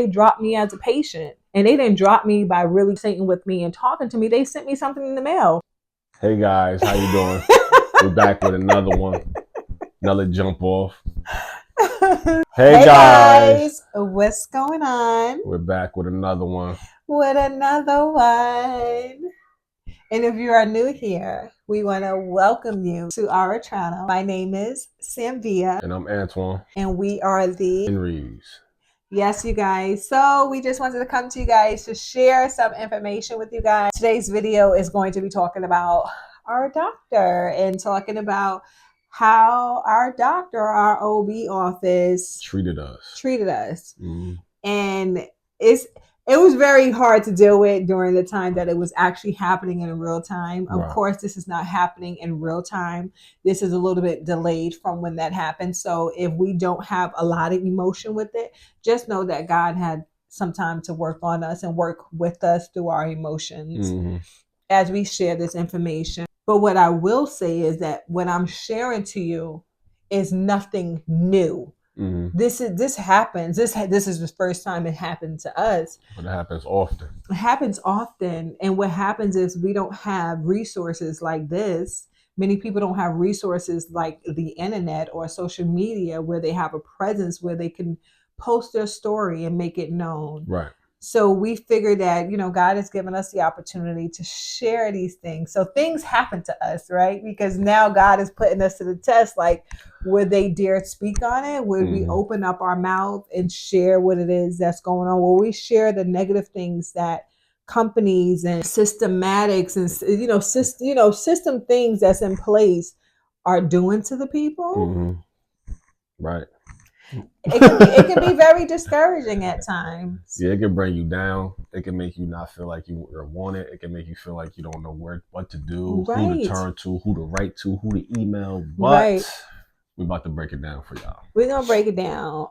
They dropped me as a patient, and they didn't drop me by really sitting with me and talking to me. They sent me something in the mail. Hey guys, how you doing? We're back with another one, another jump off. Hey guys, what's going on? We're back with another one. And if you are new here, we want to welcome you to our channel. My name is Samvia. And I'm Antwan. And we are the Henrys. Yes, you guys. So we just wanted to come to you guys to share some information with you guys. Today's video is going to be talking about our doctor and talking about how our doctor, our OB office treated us. Mm-hmm. And it was very hard to deal with during the time that it was actually happening in real time. Of course, this is not happening in real time. This is a little bit delayed from when that happened. So if we don't have a lot of emotion with it, just know that God had some time to work on us and work with us through our emotions as we share this information. But what I will say is that what I'm sharing to you is nothing new. This happens. This is the first time it happened to us. But it happens often. It happens often. And what happens is we don't have resources like this. Many people don't have resources like the internet or social media where they have a presence where they can post their story and make it known. Right. So we figured that, God has given us the opportunity to share these things. So things happen to us, right? Because now God is putting us to the test. Like, would they dare speak on it? Would we open up our mouth and share what it is that's going on? Will we share the negative things that companies and systematics and, system things that's in place are doing to the people? Right. It can be very discouraging at times. Yeah, it can bring you down. It can make you not feel like you are wanted. It can make you feel like you don't know what to do, who to turn to, who to write to, who to email. But we're about to break it down for y'all. We're going to break it down.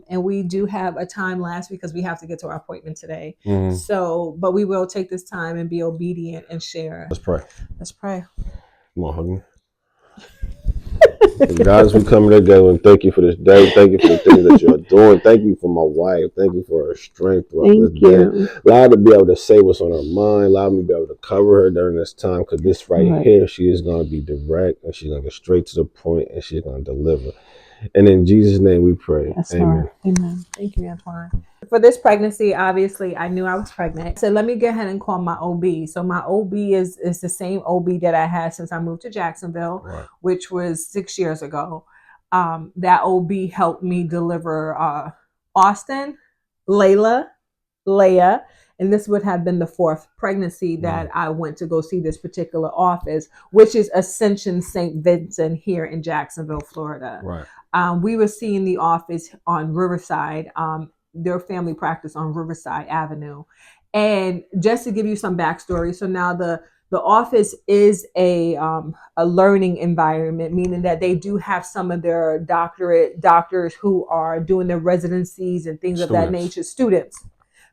And we do have a time lapse because we have to get to our appointment today. So, but we will take this time and be obedient and share. Let's pray. Let's pray. Come on, hug me. God, as we come together and thank you for this day. Thank you for the things that you're doing. Thank you for my wife. Thank you for her strength. Thank you. Allow her to be able to say what's on her mind. Allow me to be able to cover her during this time, because this right here, she is going to be direct and she's going to get straight to the point and she's going to deliver. And in Jesus' name we pray. Yes, amen. Amen. Thank you, Antwan. For this pregnancy, obviously, I knew I was pregnant. So let me go ahead and call my OB. So my OB is the same OB that I had since I moved to Jacksonville, which was 6 years ago. That OB helped me deliver Austin, Layla, Leia, and this would have been the fourth pregnancy that I went to go see this particular office, which is Ascension St. Vincent here in Jacksonville, Florida. We were seeing the office on Riverside, their family practice on Riverside Avenue. And just to give you some backstory, so now the office is a learning environment, meaning that they do have some of their doctors who are doing their residencies and things of that nature, students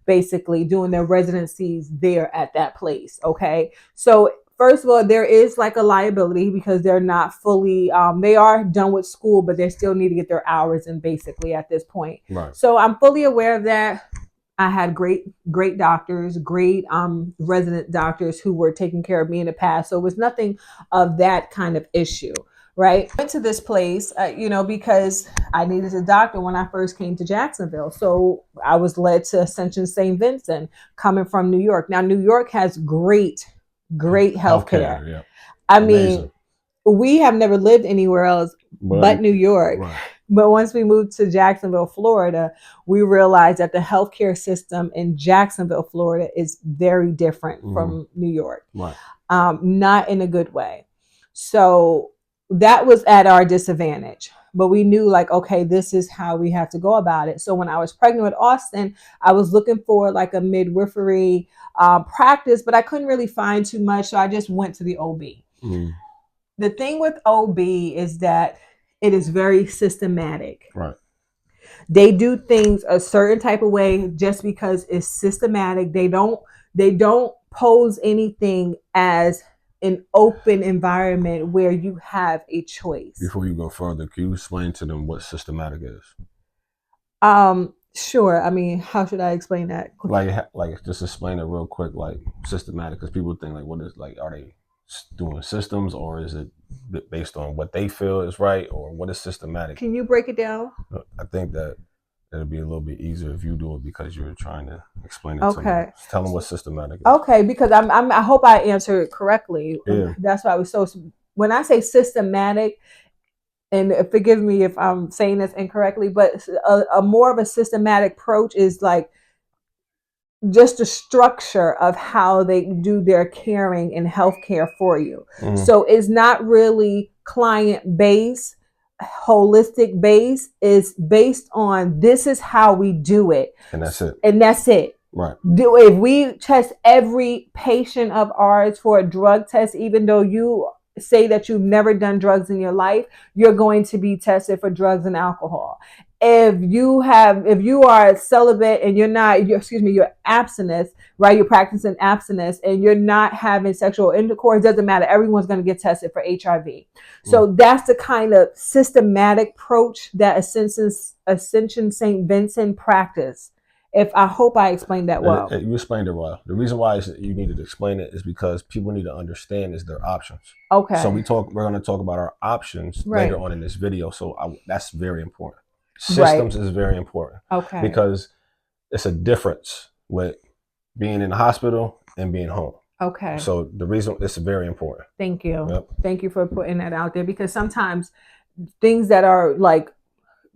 basically doing their residencies there at that place. Okay. So first of all, there is like a liability because they're not fully, they are done with school, but they still need to get their hours in basically at this point. So I'm fully aware of that. I had great doctors, great resident doctors who were taking care of me in the past. So it was nothing of that kind of issue. Right. Went to this place, because I needed a doctor when I first came to Jacksonville. So I was led to Ascension St. Vincent coming from New York. Now, New York has great healthcare. Yeah. I mean, we have never lived anywhere else but New York. But once we moved to Jacksonville, Florida, we realized that the healthcare system in Jacksonville, Florida is very different from New York. Not in a good way. So that was at our disadvantage, but we knew like, okay, this is how we have to go about it. So when I was pregnant with Austin, I was looking for like a midwifery practice, but I couldn't really find too much. So I just went to the OB. The thing with OB is that it is very systematic. They do things a certain type of way just because it's systematic. They don't pose anything as an open environment where you have a choice. Before you go further, can you explain to them what systematic is? Sure. I mean, how should I explain that? Like just explain it real quick, like systematic, because people think like, what is like, are they doing systems, or is it based on what they feel is right, or what is systematic? Can you break it down? I think that it'll be a little bit easier if you do it, because you're trying to explain it to Okay. them. Tell them what systematic is. Okay, because I hope I answered it correctly. Yeah. That's why I was so, when I say systematic, and forgive me if I'm saying this incorrectly, but a more of a systematic approach is like just the structure of how they do their caring and healthcare for you. So it's not really client based, holistic based. It's based on, this is how we do it. And that's it. And that's it. Right. If we test every patient of ours for a drug test, even though you say that you've never done drugs in your life, you're going to be tested for drugs and alcohol. If you are celibate and you're abstinence, right? You're practicing abstinence and you're not having sexual intercourse, doesn't matter. Everyone's going to get tested for HIV. So that's the kind of systematic approach that Ascension St. Vincent practice. I hope I explained that well. You explained it well. The reason why you needed to explain it is because people need to understand is their options. Okay. So we're going to talk about our options later on in this video. So that's very important. Systems is very important. Okay. Because it's a difference with being in the hospital and being home. Okay. So the reason it's very important. Thank you. Yep. Thank you for putting that out there, because sometimes things that are like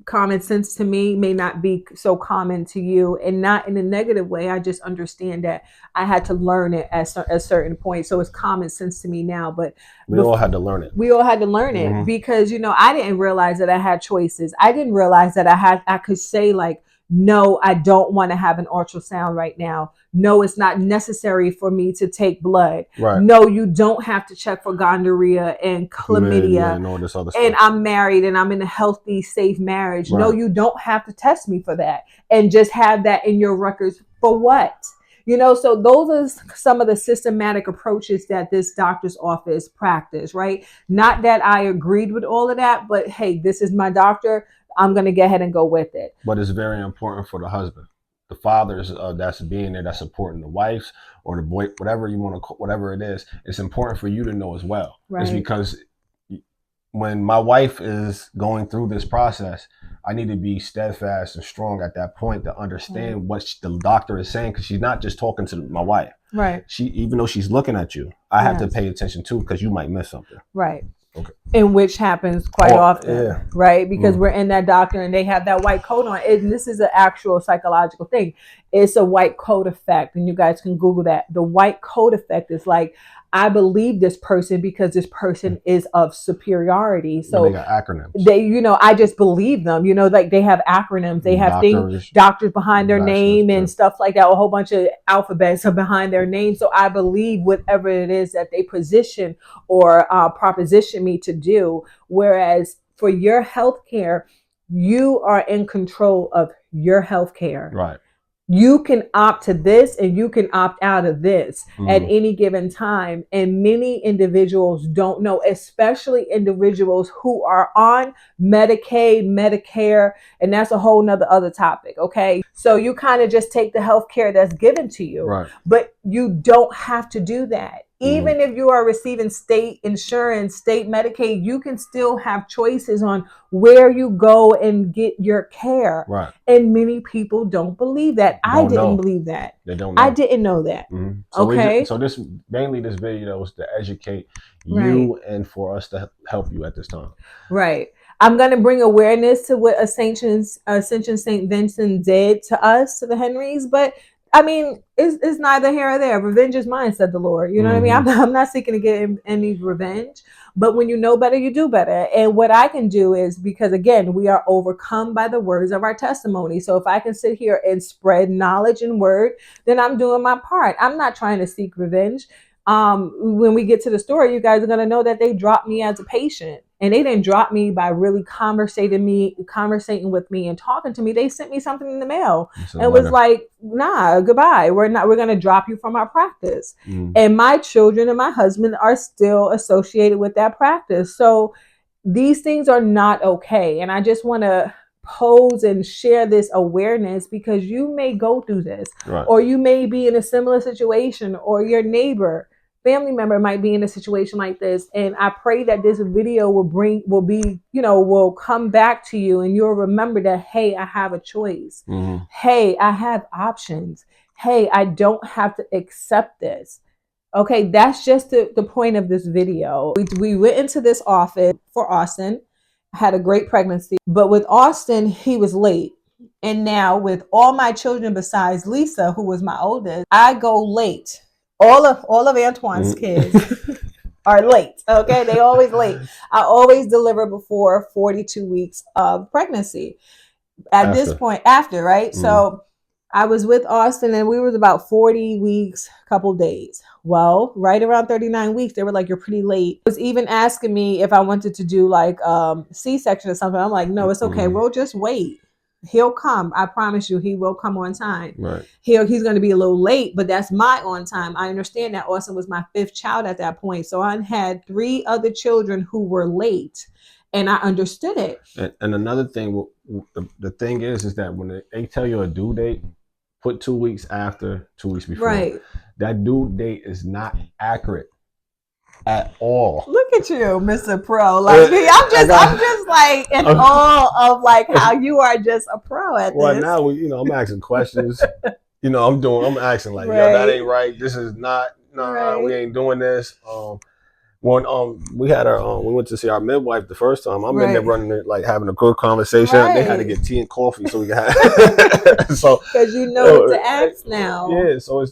common sense to me may not be so common to you, and not in a negative way. I just understand that I had to learn it at a certain point. So it's common sense to me now, but we all had to learn it. We all had to learn it because, I didn't realize that I had choices. I didn't realize that I could say like, no, I don't want to have an ultrasound right now. No, it's not necessary for me to take blood. Right. No, you don't have to check for gonorrhea and chlamydia. And all this other stuff. And I'm married and I'm in a healthy, safe marriage. Right. No, you don't have to test me for that. And just have that in your records for what? So those are some of the systematic approaches that this doctor's office practice, right? Not that I agreed with all of that, but hey, this is my doctor. I'm going to go ahead and go with it. But it's very important for the husband, the fathers that's being there, that's supporting the wives or the boy, whatever you want to, whatever it is. It's important for you to know as well. Right. It's because when my wife is going through this process, I need to be steadfast and strong at that point to understand what the doctor is saying, because she's not just talking to my wife. Right. Even though she's looking at you, I have to pay attention too, because you might miss something. Right. Okay. And which happens quite often, right? Because we're in that doctor and they have that white coat on. And this is an actual psychological thing. It's a white coat effect. And you guys can Google that. The white coat effect is like, I believe this person because this person is of superiority. So they got acronyms. I just believe them. Like they have acronyms. They have doctors behind their name and stuff like that. A whole bunch of alphabets are behind their name. So I believe whatever it is that they position or proposition me to do. Whereas for your healthcare, you are in control of your healthcare. Right. You can opt to this and you can opt out of this at any given time. And many individuals don't know, especially individuals who are on Medicaid, Medicare, and that's a whole nother other topic. Okay. So you kind of just take the health care that's given to you, right. But you don't have to do that. Even if you are receiving state insurance, state Medicaid, you can still have choices on where you go and get your care. Right. And many people don't believe that. I didn't believe that. They don't know. I didn't know that. So okay. So this video was to educate you and for us to help you at this time. Right. I'm going to bring awareness to what Ascension St. Vincent did to us, to the Henrys, but I mean, it's neither here or there. Revenge is mine, said the Lord. You know what I mean? I'm not seeking to get any revenge, but when you know better, you do better. And what I can do is, because again, we are overcome by the words of our testimony. So if I can sit here and spread knowledge and word, then I'm doing my part. I'm not trying to seek revenge. When we get to the story, you guys are going to know that they dropped me as a patient, and they didn't drop me by really conversating with me and talking to me. They sent me something in the mail and was like, nah, goodbye. We're going to drop you from our practice. And my children and my husband are still associated with that practice. So these things are not okay. And I just want to pose and share this awareness because you may go through this, right. or you may be in a similar situation, or your neighbor, family member might be in a situation like this. And I pray that this video will come back to you and you'll remember that, hey, I have a choice. Mm-hmm. Hey, I have options. Hey, I don't have to accept this. Okay, that's just the point of this video. We went into this office for Austin, had a great pregnancy, but with Austin, he was late. And now with all my children besides Lisa, who was my oldest, I go late. All of Antwan's kids are late. Okay, they always late. I always deliver before 42 weeks of pregnancy. At this point, after, right? So I was with Austin and we was about 40 weeks, couple days. Well, right around 39 weeks, they were like, you're pretty late. It was even asking me if I wanted to do like C-section or something. I'm like, no, it's okay. We'll just wait. He'll come. I promise you, he will come on time. Right. He's going to be a little late, but that's my on time. I understand that Austin was my 5th child at that point. So I had 3 other children who were late. And I understood it. And another thing, the thing is that when they tell you a due date, put 2 weeks after, 2 weeks before. Right. That due date is not accurate at all. Look at you, Mr. Pro. Like me, I'm just like in awe of like how you are just a pro at this. Well, now I'm asking questions. I'm asking like, yo, that ain't right. This is not. We ain't doing this. When we had we went to see our midwife the first time. I'm in there running it, like having a good conversation. Right. They had to get tea and coffee so we could have. So because you know what to ask now. Yeah. So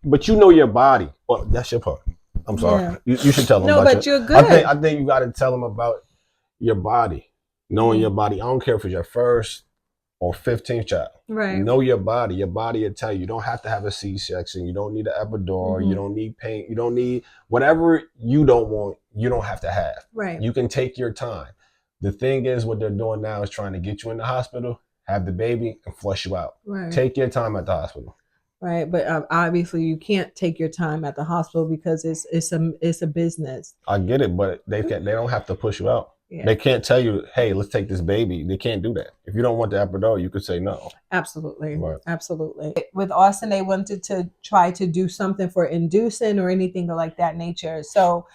but you know your body. Well, that's your part. I'm sorry. Yeah. You should tell them. No, but you're good. I think you got to tell them about your body, knowing your body. I don't care if it's your first or 15th child. Right. Know your body. Your body will tell you. You don't have to have a C-section. You don't need an epidural. You don't need pain. You don't need whatever you don't want. You don't have to have. Right. You can take your time. The thing is, what they're doing now is trying to get you in the hospital, have the baby, and flush you out. Right. Take your time at the hospital. Right, but obviously you can't take your time at the hospital because it's a business. I get it, but they don't have to push you out. Yeah. They can't tell you, hey, let's take this baby. They can't do that. If you don't want the epidural, you could say no. Absolutely. Right. Absolutely. With Austin, they wanted to try to do something for inducing or anything like that nature. So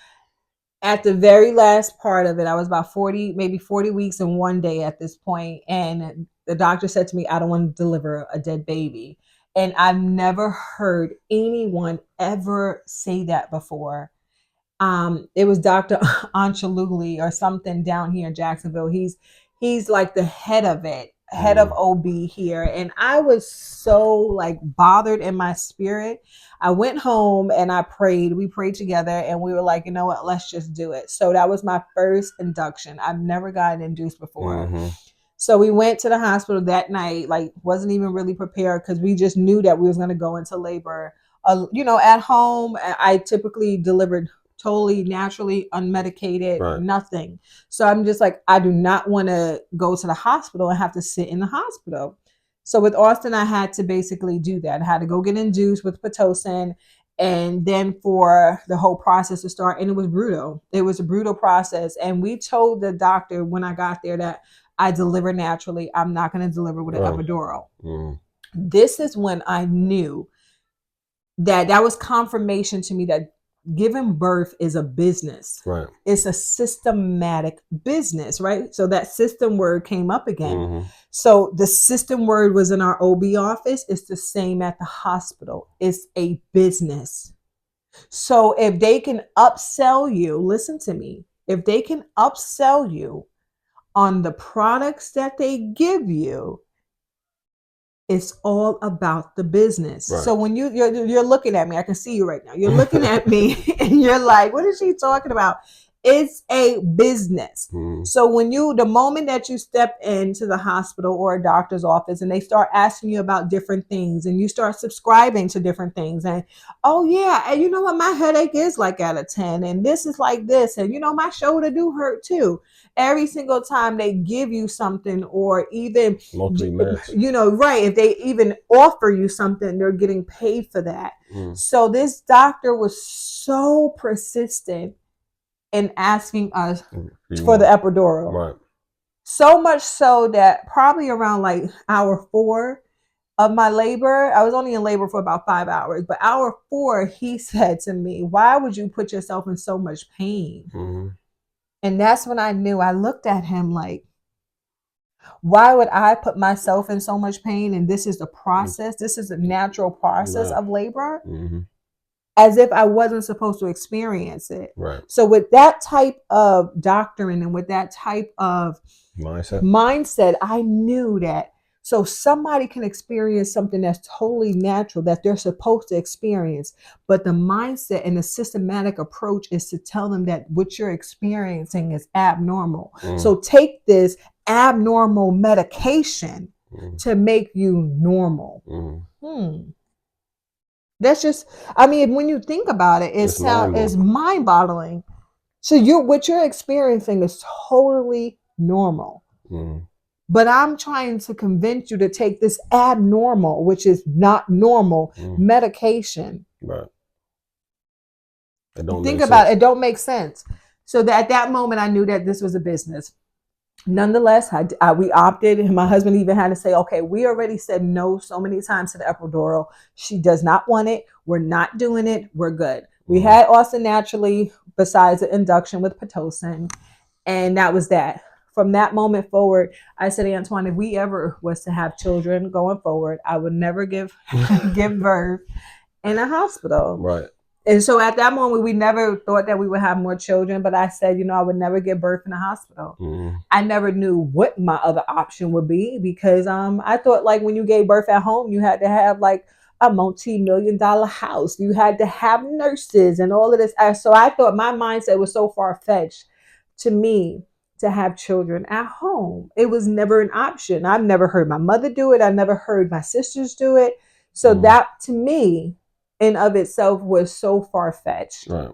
at the very last part of it, I was about 40 weeks and 1 day at this point. And the doctor said to me, I don't want to deliver a dead baby. And I've never heard anyone ever say that before. It was Dr. Anchalugli or something down here in Jacksonville. He's like the head of it, head of OB here. And I was so like bothered in my spirit. I went home and I prayed. We prayed together and we were like, you know what, let's just do it. So that was my first induction. I've never gotten induced before. Mm-hmm. So we went to the hospital that night, like wasn't even really prepared because we just knew that we was going to go into labor. At home, I typically delivered totally naturally, unmedicated, right. Nothing. So I'm just like, I do not want to go to the hospital and have to sit in the hospital. So with Austin, I had to basically do that. I had to go get induced with Pitocin and then for the whole process to start. And it was brutal. It was a brutal process. And we told the doctor when I got there that I deliver naturally. I'm not going to deliver with an epidural. Mm. This is when I knew that was confirmation to me that giving birth is a business. Right. It's a systematic business, right? So that system word came up again. Mm-hmm. So the system word was in our OB office. It's the same at the hospital. It's a business. So if they can upsell you, listen to me, if they can upsell you on the products that they give you, it's all about the business. Right. So when you're looking at me, I can see you right now. You're looking at me and you're like, what is she talking about? It's a business. Mm. So the moment that you step into the hospital or a doctor's office and they start asking you about different things and you start subscribing to different things and, oh yeah, and you know what, my headache is like at a 10 and this is like this and my shoulder do hurt too. Every single time they give you something or even, right, if they even offer you something, they're getting paid for that. Mm. So this doctor was so persistent in asking us for the epidural. Right. So much so that probably around like hour 4 of my labor, I was only in labor for about 5 hours, but hour 4, he said to me, "Why would you put yourself in so much pain?" Mm-hmm. And that's when I knew. I looked at him like, why would I put myself in so much pain? And this is the process. This is a natural process Right. of labor, Mm-hmm. as if I wasn't supposed to experience it. Right. So with that type of doctrine and with that type of mindset, I knew that. So somebody can experience something that's totally natural that they're supposed to experience, but the mindset and the systematic approach is to tell them that what you're experiencing is abnormal. So take this abnormal medication to make you normal. That's just, I mean, when you think about it, it's mind-boggling. So what you're experiencing is totally normal. But I'm trying to convince you to take this abnormal, which is not normal, medication. Right. Think about it. It don't make sense. So that at that moment, I knew that this was a business. Nonetheless, we opted, and my husband even had to say, okay, we already said no so many times to the epidural. She does not want it. We're not doing it. We're good. We had Austin naturally, besides the induction with Pitocin, and that was that. From that moment forward, I said, Antwan, if we ever was to have children going forward, I would never give birth in a hospital. Right. And so at that moment, we never thought that we would have more children. But I said, I would never give birth in a hospital. I never knew what my other option would be, because I thought like when you gave birth at home, you had to have like a multi-million-dollar house. You had to have nurses and all of this. So I thought my mindset was so far-fetched to me to have children at home. It was never an option. I've never heard my mother do it. I never heard my sisters do it. So that to me in of itself was so far-fetched. Right.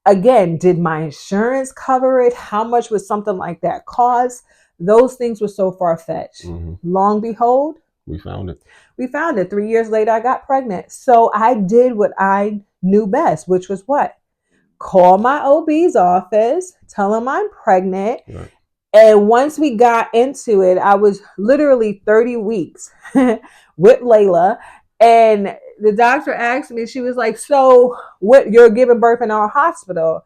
Again, did my insurance cover it? How much would something like that cost? Those things were so far-fetched. Long behold, we found it. 3 years later, I got pregnant. So I did what I knew best, which was what? Call my OB's office, tell them I'm pregnant. Right. And once we got into it, I was literally 30 weeks with Layla. And the doctor asked me, she was like, so what, you're giving birth in our hospital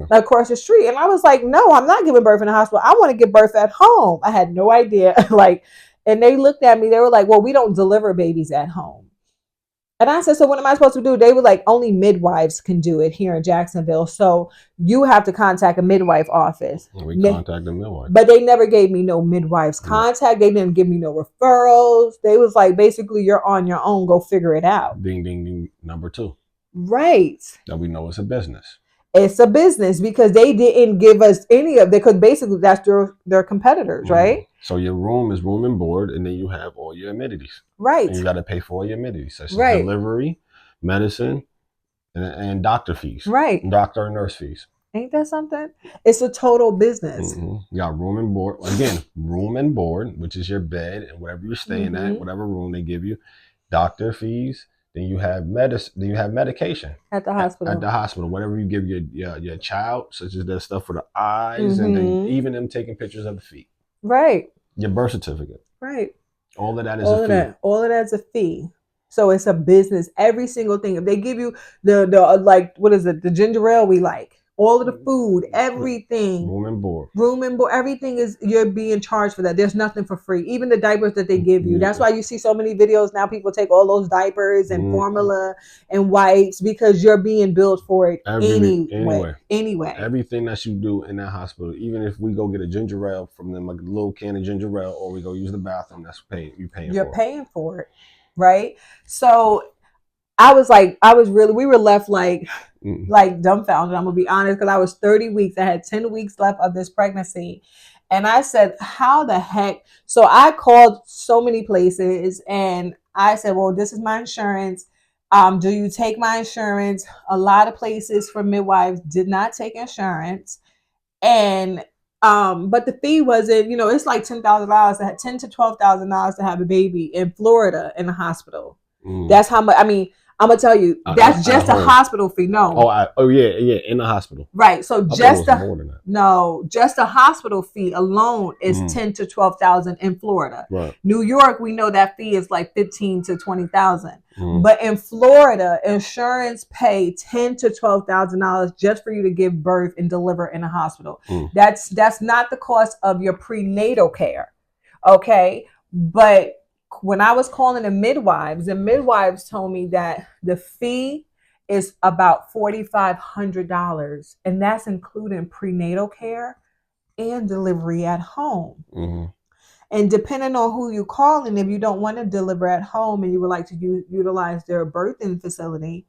across the street? And I was like, no, I'm not giving birth in a hospital. I want to give birth at home. I had no idea. And they looked at me, they were like, well, we don't deliver babies at home. And I said, so what am I supposed to do? They were like, only midwives can do it here in Jacksonville. So you have to contact a midwife office. We contacted a midwife. But they never gave me no midwife's contact. They didn't give me no referrals. They was like, basically, you're on your own. Go figure it out. Ding, ding, ding. Number 2. Right. That we know it's a business. It's a business because they didn't give us any of it, because basically that's their competitors, right? So your room is room and board, and then you have all your amenities. Right. And you got to pay for all your amenities, such as delivery, medicine, and doctor fees. Right. Doctor and nurse fees. Ain't that something? It's a total business. You got room and board. Again, room and board, which is your bed and whatever you're staying at, whatever room they give you. Doctor fees. Then you have medicine. Then you have medication at the hospital. At the hospital, whatever you give your child, such as that stuff for the eyes, and then even them taking pictures of the feet. Right. Your birth certificate. Right. All of that is a fee. All of that's a fee. So it's a business. Every single thing. If they give you the like, what is it? The ginger ale we like. All of the food, everything. Room and board. Everything is, you're being charged for that. There's nothing for free. Even the diapers that they give you. That's why you see so many videos now. People take all those diapers and formula and wipes because you're being billed for it anyway. Everything that you do in that hospital, even if we go get a ginger ale from them, like a little can of ginger ale, or we go use the bathroom, that's paid. You're paying for it, right? So we were left like dumbfounded. I'm gonna be honest, because I was 30 weeks. I had 10 weeks left of this pregnancy. And I said, how the heck? So I called so many places and I said, well, this is my insurance. Do you take my insurance? A lot of places for midwives did not take insurance. And but the fee wasn't, it's like $10,000, $10,000 to $12,000 to have a baby in Florida in the hospital. That's how much. I mean, I'm gonna tell you, that's just a hospital fee. No. Yeah, in the hospital. Right. So just just a hospital fee alone is $10,000 to $12,000 in Florida. Right. New York, we know that fee is like $15,000 to $20,000. But in Florida, insurance pay $10,000 to $12,000 just for you to give birth and deliver in a hospital. That's not the cost of your prenatal care. Okay. But when I was calling the midwives told me that the fee is about $4,500, and that's including prenatal care and delivery at home. And depending on who you call, and if you don't want to deliver at home and you would like to utilize their birthing facility,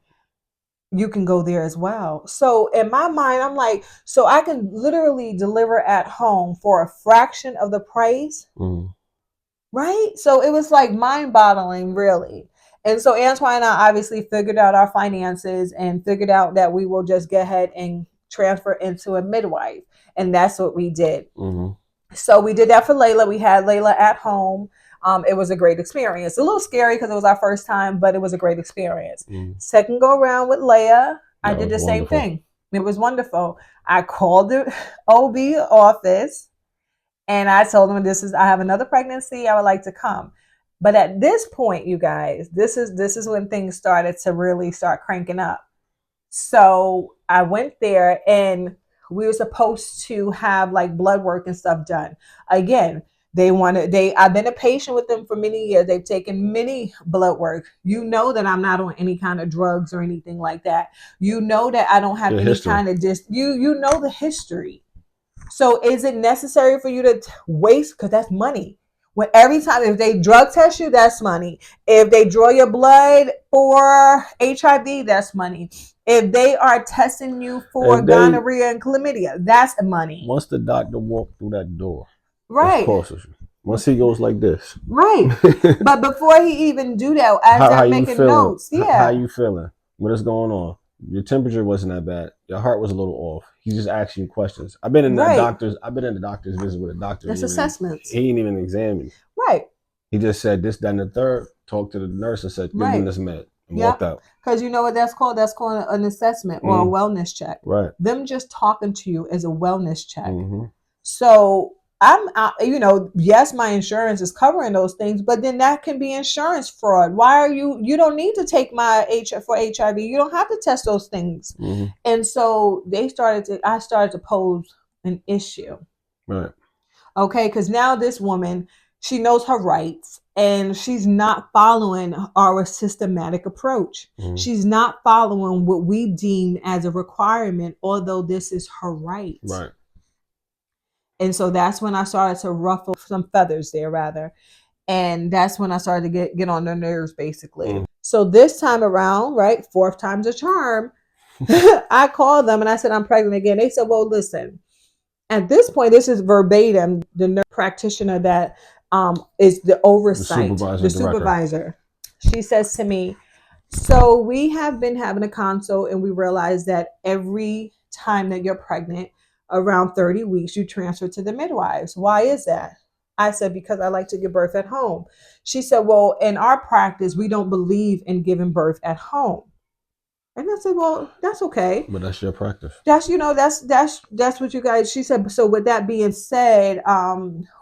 you can go there as well. So in my mind, I'm like, so I can literally deliver at home for a fraction of the price. Right? So it was like mind-boggling, really. And so Antwan and I obviously figured out our finances and figured out that we will just go ahead and transfer into a midwife. And that's what we did. So we did that for Layla. We had Layla at home. It was a great experience. A little scary because it was our first time, but it was a great experience. Second go around with Leia, I did the same thing. It was wonderful. I called the OB office. And I told them, I have another pregnancy. I would like to come. But at this point, you guys, this is when things started to really start cranking up. So I went there and we were supposed to have like blood work and stuff done. Again, I've been a patient with them for many years. They've taken many blood work. You know that I'm not on any kind of drugs or anything like that. You know that I don't have any kind of you know the history. So is it necessary for you to waste? Because that's money. When every time, if they drug test you, that's money. If they draw your blood for HIV, that's money. If they are testing you for gonorrhea and chlamydia, that's money. Once the doctor walked through that door, right? Once he goes like this, right? But before he even do that, as they're making notes, how you feeling? What is going on? Your temperature wasn't that bad. Your heart was a little off. He's just asking you questions. I've been in the doctor's visit with a doctor. That's assessments. He didn't even examine me. Right. He just said this, that, and the third. Talked to the nurse and said, give him this med. And walked out. Because you know what that's called? That's called an assessment or a wellness check. Right. Them just talking to you is a wellness check. So yes, my insurance is covering those things, but then that can be insurance fraud. Why are you don't need to take my for HIV. You don't have to test those things. And so I started to pose an issue. Right. Okay. Because now this woman, she knows her rights and she's not following our systematic approach. She's not following what we deem as a requirement, although this is her right. Right. And so that's when I started to ruffle some feathers there, rather. And that's when I started to get on their nerves, basically. So this time around, right, fourth time's a charm, I called them and I said, I'm pregnant again. They said, well, listen, at this point, this is verbatim, the nurse practitioner that is the oversight, the supervisor. She says to me, so we have been having a consult and we realized that every time that you're pregnant, around 30 weeks, you transfer to the midwives. Why is that? I said, because I like to give birth at home. She said, well, in our practice, we don't believe in giving birth at home. And I said, well, that's okay. But that's your practice. That's what you guys, she said. So with that being said,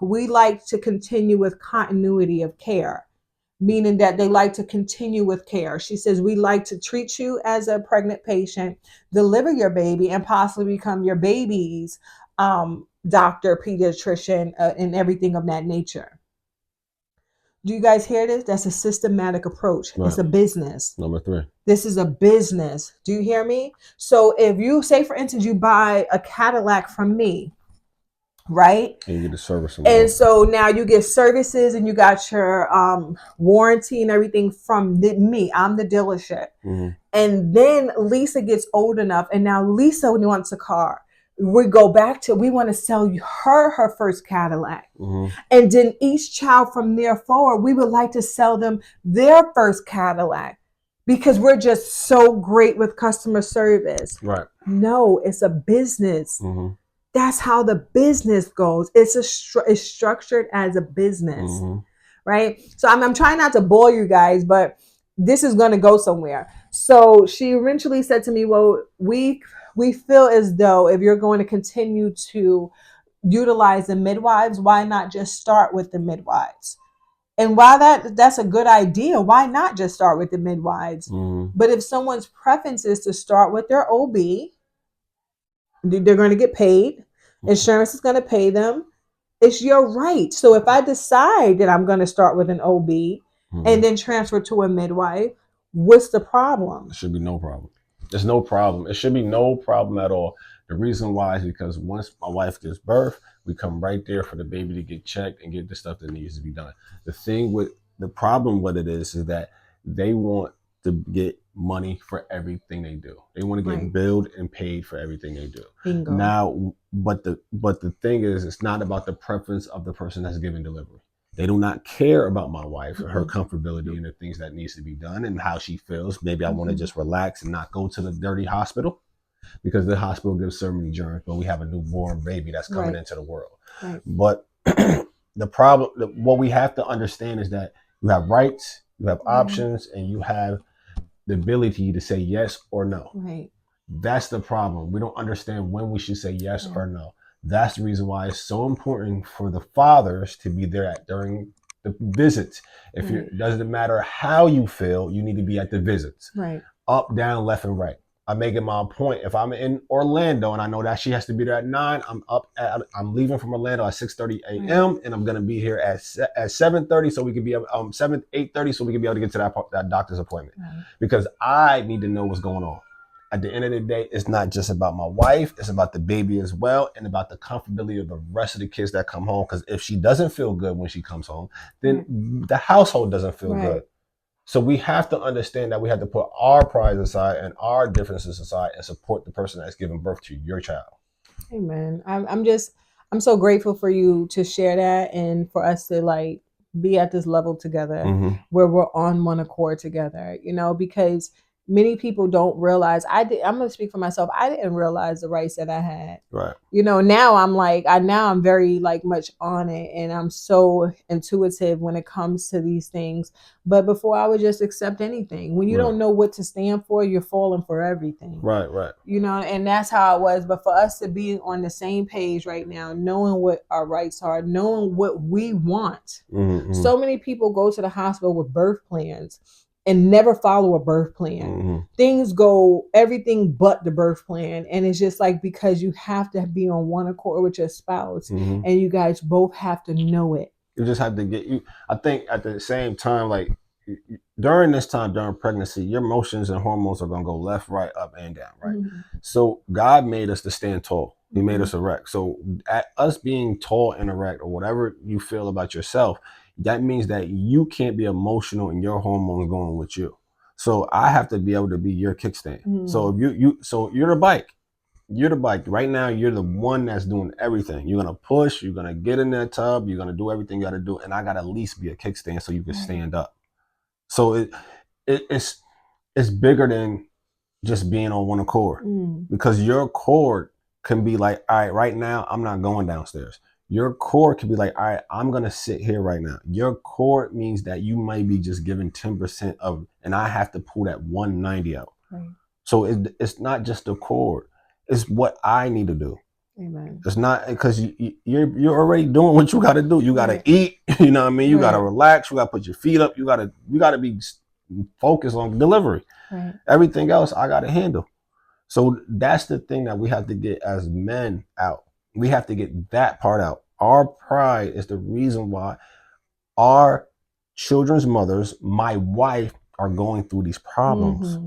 we like to continue with continuity of care. Meaning that they like to continue with care. She says, we like to treat you as a pregnant patient, deliver your baby, and possibly become your baby's doctor, pediatrician, and everything of that nature. Do you guys hear this? That's a systematic approach. Right. It's a business. Number 3. This is a business. Do you hear me? So if you say, for instance, you buy a Cadillac from me, right? And you get the service. And so now you get services and you got your warranty and everything from me. I'm the dealership. And then Lisa gets old enough and now Lisa wants a car. We go back to, we want to sell her first Cadillac. And then each child from there forward, we would like to sell them their first Cadillac because we're just so great with customer service. Right. No, it's a business. That's how the business goes. It's structured as a business, right? So I'm trying not to bore you guys, but this is going to go somewhere. So she eventually said to me, well, we feel as though if you're going to continue to utilize the midwives, why not just start with the midwives? And while that's a good idea, why not just start with the midwives? But if someone's preference is to start with their OB, they're going to get paid. Insurance is going to pay them. It's your right. So if I decide that I'm going to start with an OB and then transfer to a midwife, what's the problem? It should be no problem. There's no problem. It should be no problem at all. The reason why is because once my wife gives birth, we come right there for the baby to get checked and get the stuff that needs to be done. The problem with it is that they want to get money for everything they do. They want to get billed and paid for everything they do. Bingo. Now, but the thing is, it's not about the preference of the person that's giving delivery. They do not care about my wife, her comfortability and the things that needs to be done and how she feels. Maybe I want to just relax and not go to the dirty hospital because the hospital gives so many germs, but we have a newborn baby that's coming into the world. But the problem, what we have to understand is that you have rights, you have options, and you have the ability to say yes or no. That's the problem. We don't understand when we should say yes or no. That's the reason why it's so important for the fathers to be there during the visits. If it doesn't matter how you feel, you need to be at the visits. Up, down, left, and right. I'm making my point. If I'm in Orlando and I know that she has to be there at 9, I'm leaving from Orlando at 6:30 a.m. and I'm gonna be here at 7:30 so we can be 8:30 so we can be able to get to that doctor's appointment. Because I need to know what's going on. At the end of the day, it's not just about my wife, it's about the baby as well, and about the comfortability of the rest of the kids that come home. Because if she doesn't feel good when she comes home, then the household doesn't feel good. So we have to understand that we have to put our pride aside and our differences aside and support the person that's giving birth to your child. Amen. I'm so grateful for you to share that and for us to like be at this level together where we're on one accord together, because many people don't realize I'm going to speak for myself. I didn't realize the rights that I had. Now I'm very like much on it and I'm so intuitive when it comes to these things. But before I would just accept anything. When you don't know what to stand for, you're falling for everything. And that's how it was. But for us to be on the same page right now, knowing what our rights are, knowing what we want. So many people go to the hospital with birth plans and never follow a birth plan. Things go everything but the birth plan. And it's just like, because you have to be on one accord with your spouse and you guys both have to know it. You just have to I think at the same time, like during pregnancy, your emotions and hormones are going to go left, right, up, and down, right? So God made us to stand tall. He made us erect. So at us being tall and erect or whatever you feel about yourself, that means that you can't be emotional and your hormones going with you. So I have to be able to be your kickstand. So if you're the bike. You're the bike. Right now, you're the one that's doing everything. You're going to push. You're going to get in that tub. You're going to do everything you got to do. And I got to at least be a kickstand so you can stand up. So it's bigger than just being on one accord. Because your cord can be like, all right, right now, I'm not going downstairs. Your cord can be like, all right, I'm going to sit here right now. Your cord means that you might be just giving 10% of, and I have to pull that 190 out. So it's not just the cord. It's what I need to do. Amen. It's not because you're already doing what you got to do. You got to eat. You know what I mean? You got to relax. You got to put your feet up. You got to be focused on delivery. Everything else I got to handle. So that's the thing that we have to get as men out. We have to get that part out. Our pride is the reason why our children's mothers, my wife, are going through these problems.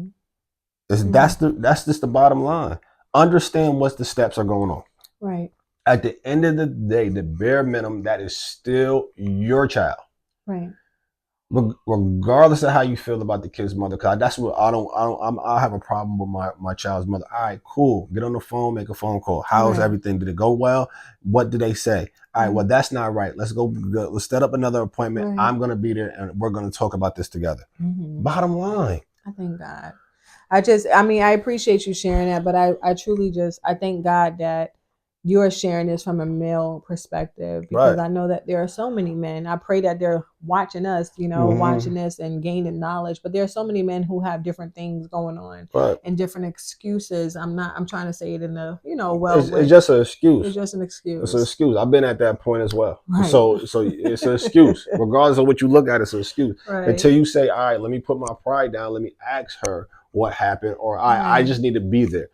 That's just the bottom line. Understand what the steps are going on. At the end of the day, the bare minimum, that is still your child. Regardless of how you feel about the kid's mother, because that's what I have a problem with my child's mother. All right, cool. Get on the phone, make a phone call. How's everything? Did it go well? What did they say? All right, well, that's not right. Let's set up another appointment. I'm going to be there and we're going to talk about this together. Bottom line. I thank God. I appreciate you sharing that, but I truly I thank God that you are sharing this from a male perspective, because I know that there are so many men. I pray that they're watching us, watching this and gaining knowledge. But there are so many men who have different things going on and different excuses. I'm trying to say it in the, it's just an excuse. It's just an excuse. It's an excuse. I've been at that point as well. Right. So it's an excuse. Regardless of what you look at, it's an excuse. Right. Until you say, all right, let me put my pride down. Let me ask her what happened, or I just need to be there.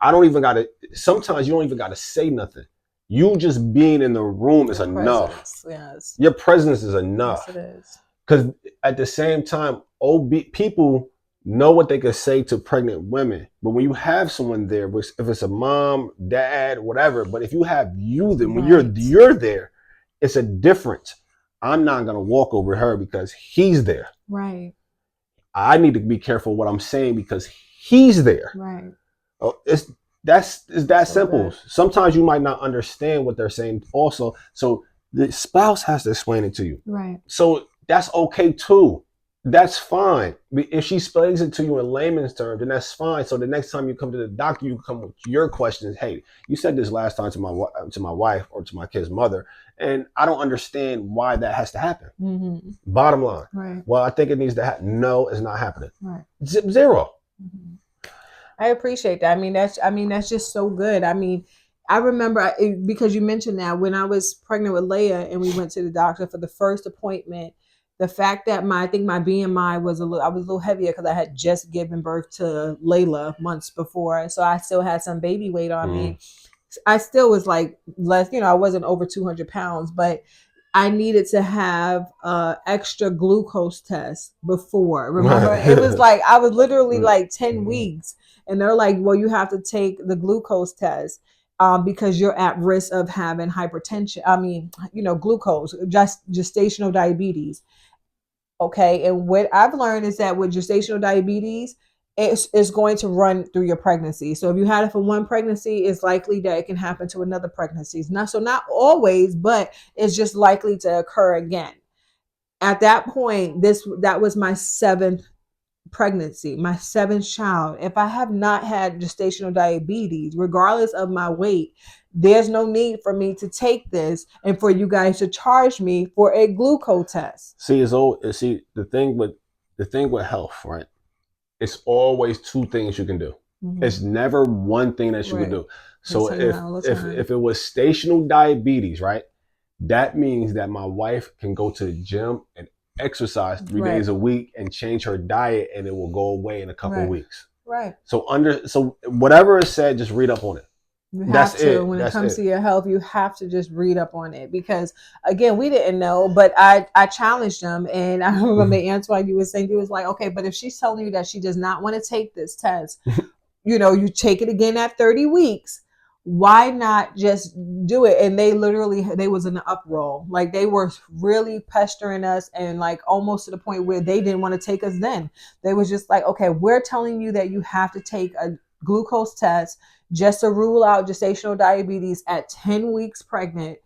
I don't even got to, sometimes you don't even got to say nothing. You just being in the room is enough. Yes. Your presence is enough. Yes, it is. Because at the same time, people know what they could say to pregnant women. But when you have someone there, if it's a mom, dad, whatever, but if you have you there, when you're there, it's a difference. I'm not going to walk over her because he's there. Right. I need to be careful what I'm saying because he's there. Right. Oh, it's that simple. Good. Sometimes you might not understand what they're saying also. So the spouse has to explain it to you. Right. So that's okay too. That's fine. If she explains it to you in layman's terms, then that's fine. So the next time you come to the doctor, you come with your questions. Hey, you said this last time to my wife or to my kid's mother, and I don't understand why that has to happen. Mm-hmm. Bottom line. Right. Well, I think it needs to happen. No, it's not happening. Right. Zero. Mm-hmm. I appreciate that. I mean, that's just so good. I mean, I remember because you mentioned that when I was pregnant with Leia and we went to the doctor for the first appointment, the fact that I think my BMI was I was a little heavier because I had just given birth to Layla months before. So I still had some baby weight on me. I still was like less, I wasn't over 200 pounds, but I needed to have extra glucose test before. Remember, it was like I was literally like 10 weeks. And they're like, well, you have to take the glucose test because you're at risk of having hypertension. I mean, glucose, just gestational diabetes. Okay. And what I've learned is that with gestational diabetes, it's going to run through your pregnancy. So if you had it for one pregnancy, it's likely that it can happen to another pregnancy. Not always, but it's just likely to occur again. At that point, that was my 7th pregnancy, my 7th child. If I have not had gestational diabetes, regardless of my weight, there's no need for me to take this and for you guys to charge me for a glucose test. See, the thing with health, right? It's always 2 things you can do. Mm-hmm. It's never one thing that you can do. So if it was stational diabetes, right? That means that my wife can go to the gym and exercise 3 days a week and change her diet, and it will go away in a couple of weeks. Right. So whatever is said, just read up on it. You have to. When it comes to your health, you have to just read up on it because, again, we didn't know, but I challenged them. And I remember Antwan, you were saying, he was like, okay, but if she's telling you that she does not want to take this test, you take it again at 30 weeks. Why not just do it? And they was in an uproar. Like they were really pestering us and like almost to the point where they didn't want to take us then. They was just like, okay, we're telling you that you have to take a glucose test just to rule out gestational diabetes at 10 weeks pregnant,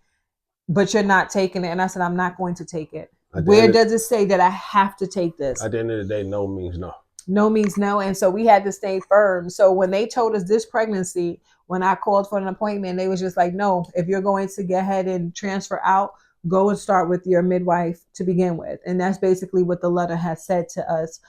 but you're not taking it. And I said, I'm not going to take it. Where does it say that I have to take this? At the end of the day, no means no. No means no. And so we had to stay firm. So when they told us this pregnancy, when I called for an appointment, they was just like, no, if you're going to go ahead and transfer out, go and start with your midwife to begin with. And that's basically what the letter had said to us.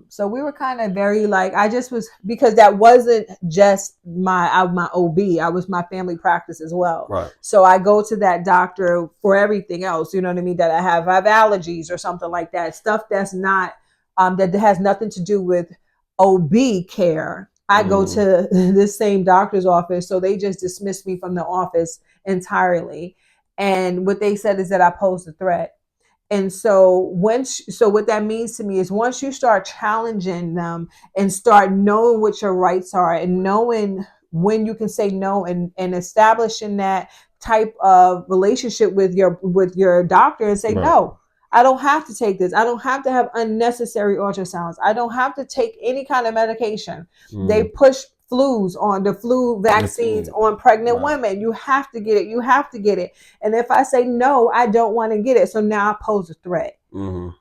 So we were kind of very like, I just was, because that wasn't just my OB, I was my family practice as well. Right. So I go to that doctor for everything else, you know what I mean? That I have allergies or something like that. Stuff that's not, that has nothing to do with OB care. I go to this same doctor's office. So they just dismissed me from the office entirely. And what they said is that I posed a threat. And so what that means to me is once you start challenging them and start knowing what your rights are and knowing when you can say no and establishing that type of relationship with your doctor and say, no, I don't have to take this. I don't have to have unnecessary ultrasounds. I don't have to take any kind of medication. They push the flu vaccines on pregnant women. You have to get it. You have to get it. And if I say no, I don't want to get it. So now I pose a threat. You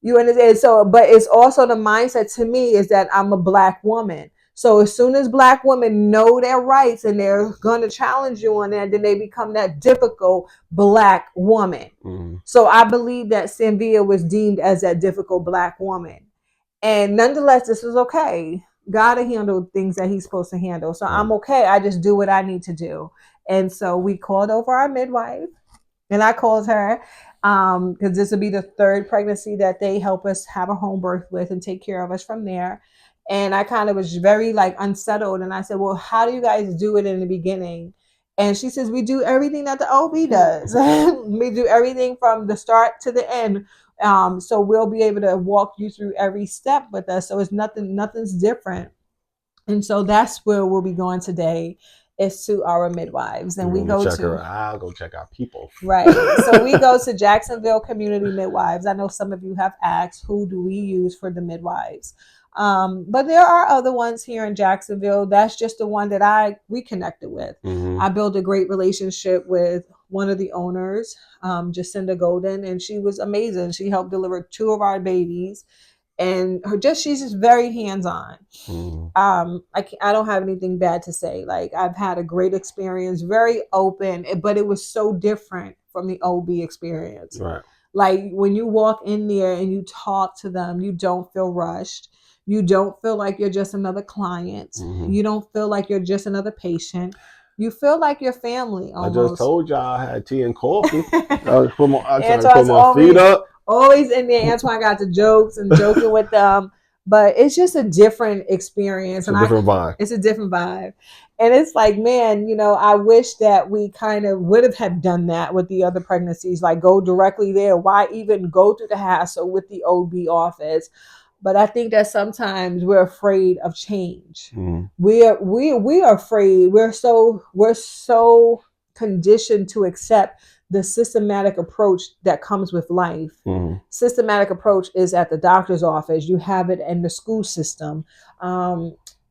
understand? So, but it's also the mindset to me is that I'm a Black woman. So as soon as Black women know their rights and they're going to challenge you on that, then they become that difficult Black woman. Mm-hmm. So I believe that Samvia was deemed as that difficult Black woman. And nonetheless, this was okay. God to handle things that he's supposed to handle. So I'm okay. I just do what I need to do. And so we called over our midwife, and I called her because this will be the third pregnancy that they help us have a home birth with and take care of us from there. And I kind of was very like unsettled. And I said, well, how do you guys do it in the beginning? And she says, we do everything that the OB does. We do everything from the start to the end. So we'll be able to walk you through every step with us. So it's nothing's different. And so that's where we'll be going today, is to our midwives. And we go to, I'll go check our people. Right. So we go to Jacksonville Community Midwives. I know some of you have asked, who do we use for the midwives? But there are other ones here in Jacksonville. That's just the one that we connected with. Mm-hmm. I built a great relationship with one of the owners, Jacinda Golden, and she was amazing. She helped deliver 2 of our babies, and she's just very hands-on. Mm-hmm. I don't have anything bad to say. Like, I've had a great experience, very open, but it was so different from the OB experience. Right. Like, when you walk in there and you talk to them, you don't feel rushed. You don't feel like you're just another client. Mm-hmm. You don't feel like you're just another patient. You feel like your family almost. I just told y'all I had tea and coffee. I put my feet up. Always in there. Antwan got the jokes and joking with them. But it's just a different experience. It's a different vibe. It's a different vibe. And it's like, man, I wish that we kind of would have done that with the other pregnancies, like go directly there. Why even go through the hassle with the OB office? But I think that sometimes we're afraid of change. Mm-hmm. We are afraid. We're so conditioned to accept the systematic approach that comes with life. Mm-hmm. Systematic approach is at the doctor's office. You have it in the school system,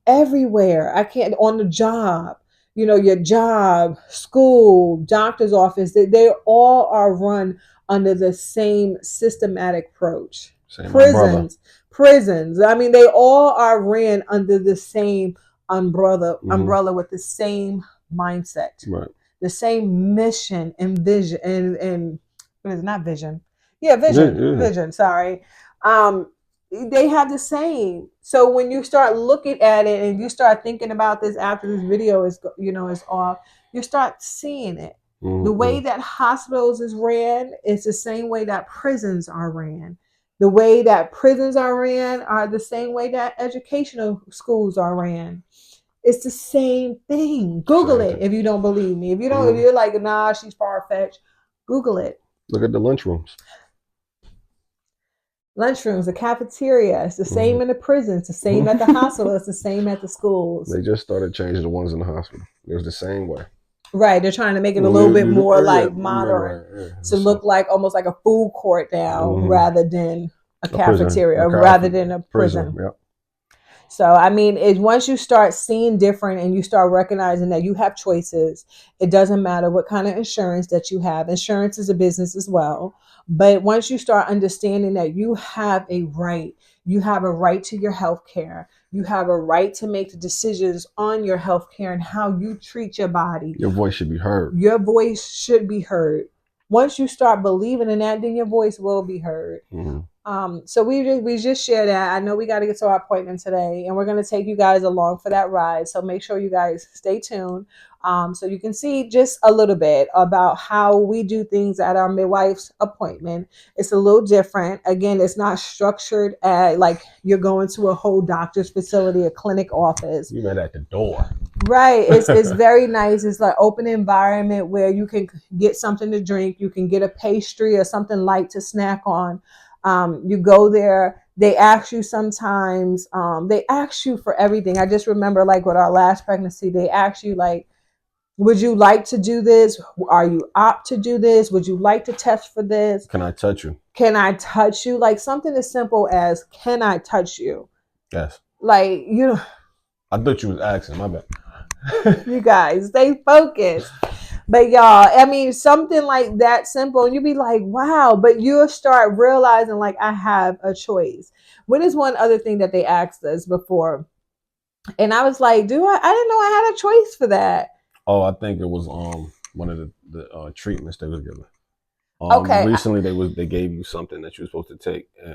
everywhere. On the job, your job, school, doctor's office, they all are run under the same systematic approach. Prisons. I mean, they all are ran under the same umbrella with the same mindset. Right. The same mission and vision and what is it? Not vision. Yeah, vision. Sorry. They have the same. So when you start looking at it and you start thinking about this after this video is off, you start seeing it. Mm-hmm. The way that hospitals is ran is the same way that prisons are ran. The way that prisons are ran are the same way that educational schools are ran. It's the same thing. Google it if you don't believe me. If you're like, nah, she's far-fetched, Google it. Look at the lunchrooms. The cafeteria. It's the same in the prisons. The same at the hospital. It's the same at the schools. They just started changing the ones in the hospital. It was the same way. Right. They're trying to make it a little bit more like modern to look like almost like a food court now rather than a cafeteria, rather than a prison. Yep. So, I mean, once you start seeing different and you start recognizing that you have choices, it doesn't matter what kind of insurance that you have. Insurance is a business as well. But once you start understanding that you have a right to your health care. You have a right to make the decisions on your health care and how you treat your body. Your voice should be heard. Once you start believing in that, then your voice will be heard. Mm-hmm. So we just share that. I know we got to get to our appointment today, and we're going to take you guys along for that ride. So make sure you guys stay tuned. So you can see just a little bit about how we do things at our midwife's appointment. It's a little different. Again, it's not structured like you're going to a whole doctor's facility, a clinic office. You met at the door. Right. It's very nice. It's like open environment where you can get something to drink. You can get a pastry or something light to snack on. You go there. They ask you sometimes, they ask you for everything. I just remember like with our last pregnancy, they asked you like, would you like to do this? Are you opt to do this? Would you like to test for this? Can I touch you? Can I touch you? Like something as simple as, can I touch you? Yes. Like, I thought you was asking, my bad. You guys, stay focused. But y'all, I mean, something like that simple, and you'll be like, wow, but you'll start realizing like I have a choice. What is one other thing that they asked us before? And I was like, I didn't know I had a choice for that. Oh, I think it was one of the treatments they was giving. Okay. Recently they gave you something that you were supposed to take, and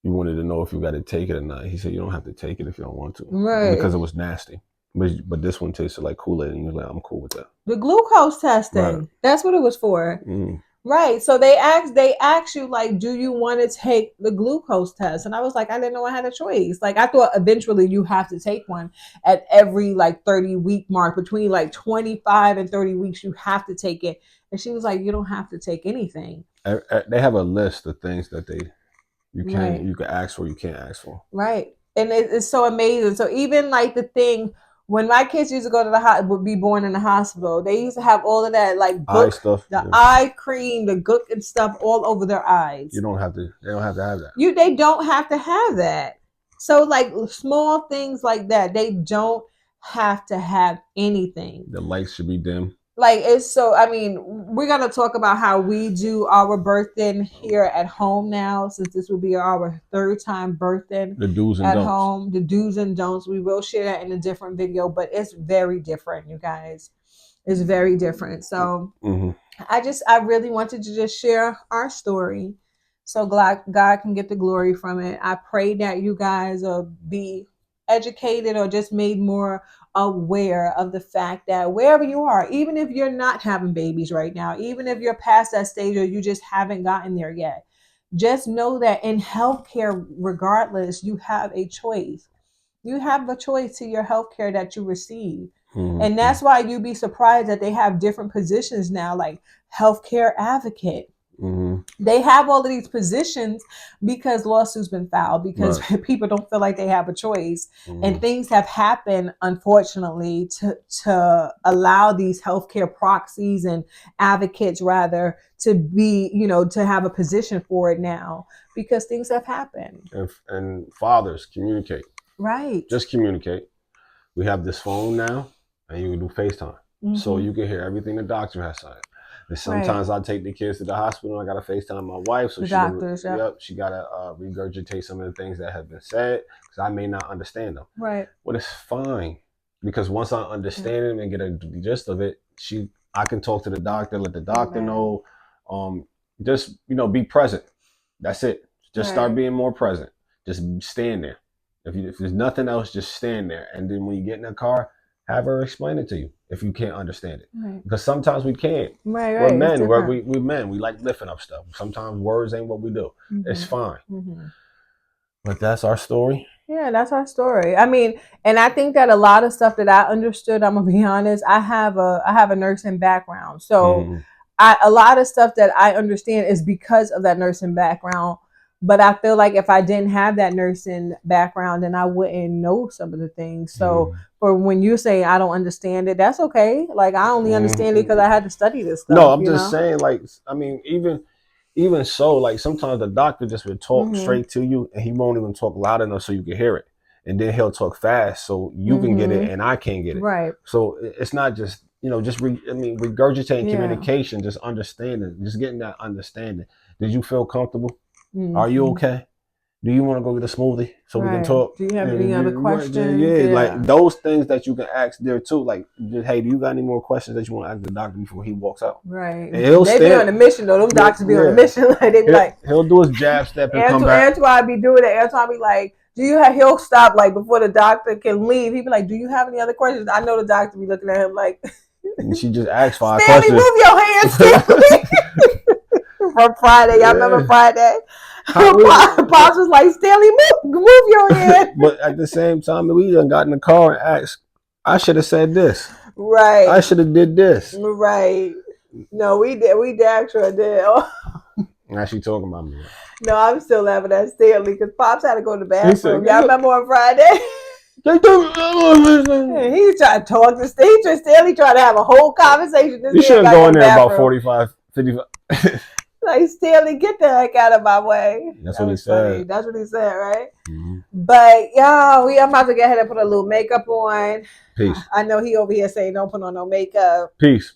you wanted to know if you got to take it or not. He said you don't have to take it if you don't want to, Right. because it was nasty. But this one tasted like Kool-Aid, and you was like, I'm cool with that. The glucose testing. Right. That's what it was for. Mm. Right. So they asked you, like, do you want to take the glucose test? And I was like, I didn't know I had a choice. Like, I thought eventually you have to take one at every like 30-week mark, between like 25 and 30 weeks, you have to take it. And she was like, you don't have to take anything. They have a list of things that you Right. can ask for, you can't ask for. Right. And it's so amazing. So even like the thing, when my kids used to go to would be born in the hospital, they used to have all of that like Eye stuff, the eye cream, the gook and stuff all over their eyes. They don't have to have that. They don't have to have that. So like small things like that, they don't have to have anything. The lights should be dim. Like, it's so, I mean, we're going to talk about how we do our birthing here at home now, since this will be our third time birthing. The do's and at don'ts. Home, the do's and don'ts. We will share that in a different video, but it's very different, you guys. It's very different. So I really wanted to just share our story, so God can get the glory from it. I pray that you guys will be educated or just made more aware of the fact that wherever you are, even if you're not having babies right now, even if you're past that stage or you just haven't gotten there yet, just know that in healthcare, regardless, you have a choice. You have a choice to your healthcare that you receive. And that's why you'd be surprised that they have different positions now, like healthcare advocate. They have all of these positions because lawsuits been filed, because people don't feel like they have a choice. And things have happened, unfortunately, to allow these healthcare proxies and advocates, rather, to be, to have a position for it now, because things have happened. And fathers, communicate. Right. Just communicate. We have this phone now, and you can do FaceTime. So you can hear everything the doctor has said. And sometimes I take the kids to the hospital, and I got to FaceTime my wife. So she got to regurgitate some of the things that have been said, because I may not understand them. Right. But it's fine, because once I understand it and get a gist of it, I can talk to the doctor, let the doctor know. Just, be present. That's it. Just start being more present. Just stand there. If there's nothing else, just stand there. And then when you get in the car, have her explain it to you if you can't understand it. Right. Because sometimes we can't. Right. We're men. We're men. We like lifting up stuff. Sometimes words ain't what we do. It's fine. But that's our story. Yeah, that's our story. I mean, and I think that a lot of stuff that I understood, I'm gonna be honest, I have a nursing background. So a lot of stuff that I understand is because of that nursing background. But I feel like if I didn't have that nursing background, then I wouldn't know some of the things. So for when you say I don't understand it, that's okay. Like, I only understand it because I had to study this stuff. No, I'm just saying, like, I mean, even so, like, sometimes the doctor just would talk straight to you, and he won't even talk loud enough so you can hear it. And then he'll talk fast so you can get it and I can't get it. Right. So it's not just, regurgitating communication, just understanding, just getting that understanding. Did you feel comfortable? Are you okay? Do you want to go get a smoothie so we can talk? Do you have any other questions? Yeah, like those things that you can ask there too. Like, just, hey, do you got any more questions that you want to ask the doctor before he walks out? Right. They be on a mission though. Those doctors be on a mission. Like, they be he'll do his jab step and come back. Antwan be doing it. Antwan be like, he'll stop like before the doctor can leave. He be like, do you have any other questions? I know the doctor be looking at him like. And she just asked 5 Stanley, questions. move your hands, Stanley. From Friday, y'all remember Friday? Pops was like, Stanley, move your hand. But at the same time, we done got in the car and asked, I should have said this. Right. I should have did this. Right. No, we did. We damn sure did. Now she talking about me. No, I'm still laughing at Stanley because Pops had to go to the bathroom. Y'all remember on Friday? He tried to talk to Stanley, tried to have a whole conversation. You should go in there about 45, 55. Like, Stanley, get the heck out of my way. That's what he said. That's what he said, right? But y'all, I'm about to get ahead and put a little makeup on. Peace. I know he over here saying don't put on no makeup. Peace.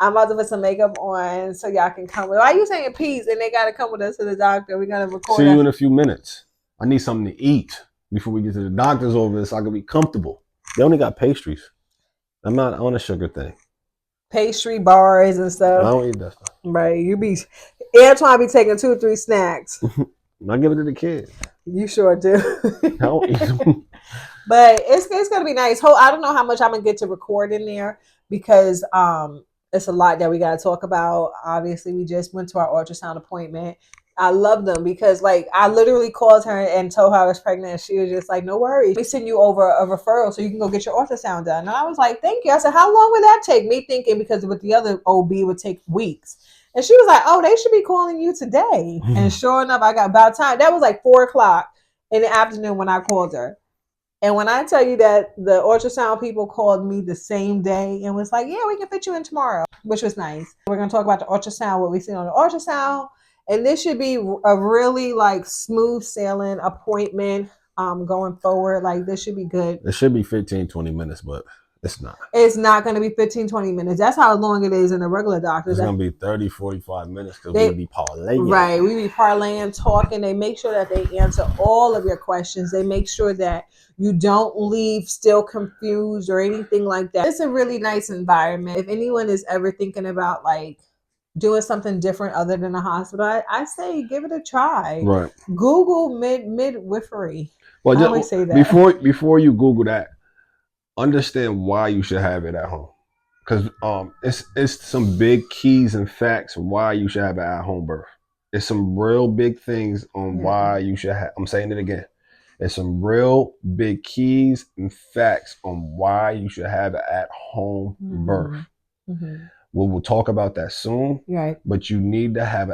I'm about to put some makeup on so y'all can come. Why are you saying peace? And they gotta come with us to the doctor. We gotta record. See you in a few minutes. I need something to eat. before we get to the doctor's office so I can be comfortable. They only got pastries. I'm not on a sugar thing. Pastry bars and I stuff. don't eat that stuff. Right. Antwan be taking 2 or 3 snacks. I give it to the kids. You sure do. I don't eat them. But it's gonna be nice. I don't know how much I'm gonna get to record in there because it's a lot that we gotta talk about. Obviously, we just went to our ultrasound appointment. I love them because like I literally called her and told her I was pregnant and she was just like, no worries. We send you over a referral so you can go get your ultrasound done. And I was like, thank you. I said, how long would that take? Me thinking because with the other OB would take weeks. And she was like, oh, they should be calling you today. And sure enough, I got about time. That was like 4:00 in the afternoon when I called her. And when I tell you that the ultrasound people called me the same day and was like, yeah, we can fit you in tomorrow, which was nice. We're going to talk about the ultrasound, what we see on the ultrasound. And this should be a really like smooth sailing appointment going forward. Like this should be good. It should be 15, 20 minutes, but it's not. It's not going to be 15, 20 minutes. That's how long it is in the regular doctors. It's going to be 30, 45 minutes because we be parlaying. Right. We be parlaying, talking. They make sure that they answer all of your questions. They make sure that you don't leave still confused or anything like that. It's a really nice environment. If anyone is ever thinking about like doing something different other than a hospital, I say give it a try. Right. Google midwifery. Well, I always say that. Before you Google that, understand why you should have it at home. Because it's some big keys and facts why you should have an at-home birth. It's some real big things on why you should have. I'm saying it again. There's some real big keys and facts on why you should have an at-home birth. Mm-hmm. We'll talk about that soon. Right. But you need to have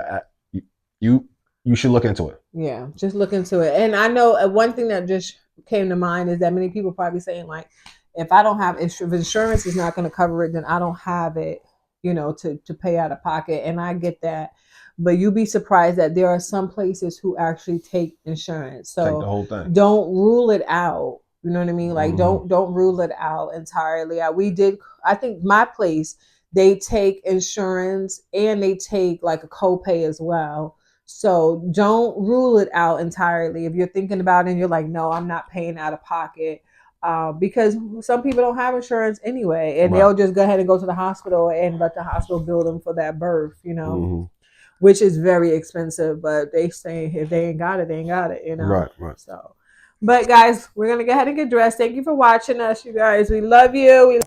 you should look into it. Yeah, just look into it. And I know one thing that just came to mind is that many people probably saying like, if I don't have if insurance is not going to cover it, then I don't have it, to pay out of pocket. And I get that. But you'd be surprised that there are some places who actually take insurance. So take the whole thing. Don't rule it out. You know what I mean? Like don't rule it out entirely. I think my place, they take insurance and they take like a copay as well. So don't rule it out entirely. If you're thinking about it and you're like, no, I'm not paying out of pocket. Because some people don't have insurance anyway, and they'll just go ahead and go to the hospital and let the hospital bill them for that birth, which is very expensive. But they say if they ain't got it, they ain't got it, Right. So, but guys, we're going to go ahead and get dressed. Thank you for watching us, you guys. We love you.